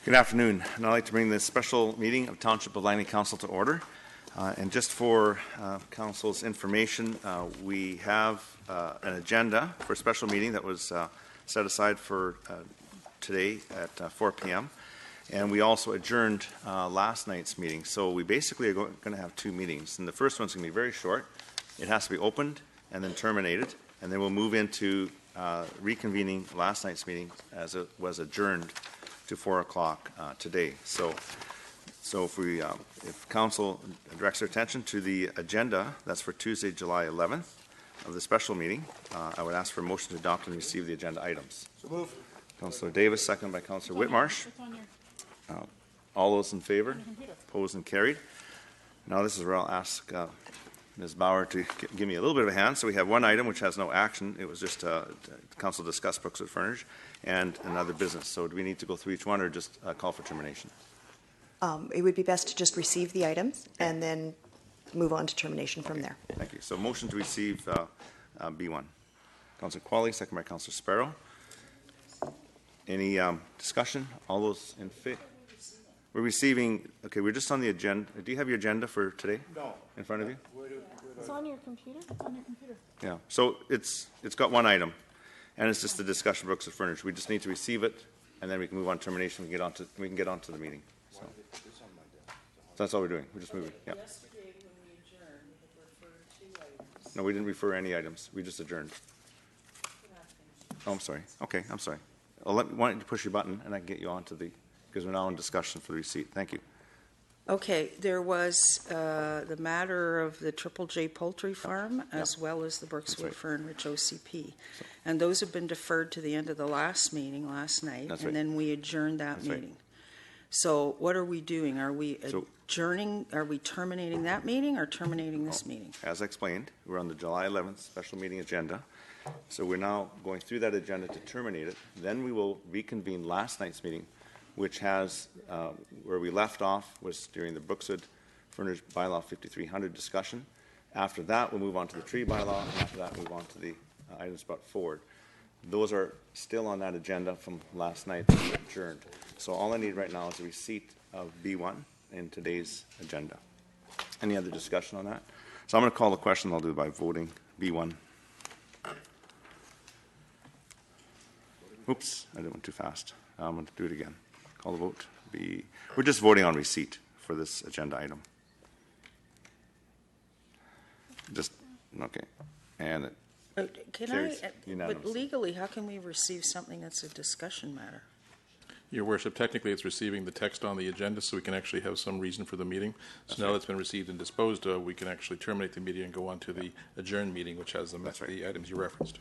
Good afternoon, and I'd like to bring this special meeting of Township of Langley Council to order. And just for Council's information, we have an agenda for a special meeting that was set aside for today at 4 p.m. And we also adjourned last night's meeting. So we basically are going to have two meetings. And the first one's going to be very short. It has to be opened and then terminated. And then we'll move into reconvening last night's meeting as it was adjourned to 4 o'clock today. So if Council directs their attention to the agenda, that's for Tuesday, July 11th of the special meeting, I would ask for a motion to adopt and receive the agenda items. So move. Councillor Davis, seconded by Councillor Whitmarsh. All those in favor? Opposed and carried. Now this is where I'll ask Ms. Bauer to give me a little bit of a hand. So we have one item which has no action. It was just Council discussed Brookswood Furnish and another business. So do we need to go through each one or just call for termination? It would be best to just receive the items and then move on to termination from there. Thank you. So motion to receive B1. Councillor Qualley, second by Councillor Sparrow. Any discussion? All those in favor? We're receiving, okay, we're just on the agenda. Do you have your agenda for today? No. In front of you? It's on your computer. It's on your computer. Yeah. So it's got one item, and it's just the discussion of Brookswood Furnish. We just need to receive it, and then we can move on to termination. We can get on to the meeting. So that's all we're doing. We're just moving. Yeah. Yesterday when we adjourned, we referred 2 items. No, we didn't refer any items. We just adjourned. Oh, I'm sorry. Okay, I'm sorry. Why don't you push your button, and I can get you on to the, because we're now in discussion for the receipt. Thank you. Okay, there was the matter of the Triple J Poultry Farm as well as the Brookswood Fernridge OCP. And those have been deferred to the end of the last meeting last night, and then we adjourned that meeting. So what are we doing? Are we adjourning, are we terminating that meeting or terminating this meeting? As I explained, we're on the July 11th special meeting agenda. So we're now going through that agenda to terminate it. Then we will reconvene last night's meeting, which has, where we left off was during the Brookswood Furnish Bylaw 5300 discussion. After that, we'll move on to the tree bylaw, and after that, move on to the items brought forward. Those are still on that agenda from last night that we adjourned. So all I need right now is a receipt of B1 in today's agenda. Any other discussion on that? So I'm going to call the question. I'll do it by voting B1. Oops, I did one too fast. I'm going to do it again. Call the vote. We're just voting on receipt for this agenda item. Just, okay. And it carries But legally, how can we receive something that's a discussion matter? Your Worship, technically it's receiving the text on the agenda so we can actually have some reason for the meeting. So now that it's been received and disposed of, we can actually terminate the meeting and go on to the adjourned meeting, which has the items you referenced.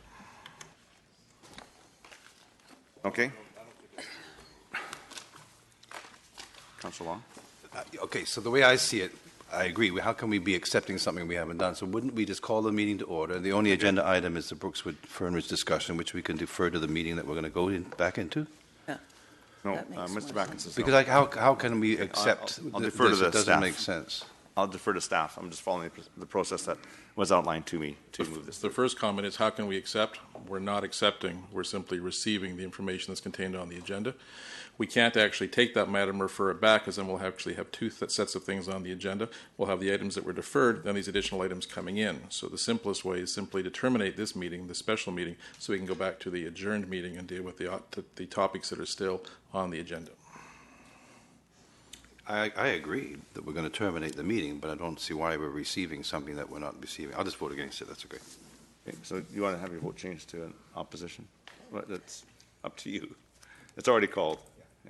Okay. Councillor Long? Okay, so the way I see it, I agree. How can we be accepting something we haven't done? So wouldn't we just call the meeting to order? The only agenda item is the Brookswood Fernridge discussion, which we can defer to the meeting that we're going to go back into? Yeah. No, Mr. Backen says no. Because how can we accept I'll defer to the It doesn't staff. make sense. I'll defer to staff. I'm just following the process that was outlined to me to move this. The first comment is, how can we accept? We're not accepting. We're simply receiving the information that's contained on the agenda. We can't actually take that matter and refer it back, because then we'll actually have two sets of things on the agenda. We'll have the items that were deferred, then these additional items coming in. So the simplest way is simply to terminate this meeting, the special meeting, so we can go back to the adjourned meeting and deal with the topics that are still on the agenda. I agree that we're going to terminate the meeting, but I don't see why we're receiving something that we're not receiving. I'll just vote against it. That's okay. Okay, so you want to have your vote changed to an opposition? Well, that's up to you. It's already called,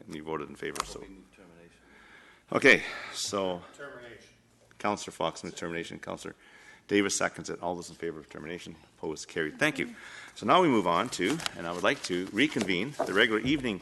and you voted in favor. So, okay. So, Councillor Fox moves termination. Councillor Davis seconds it. All those in favor of termination, opposed, carried. Thank you. So now we move on to, and I would like to reconvene the regular evening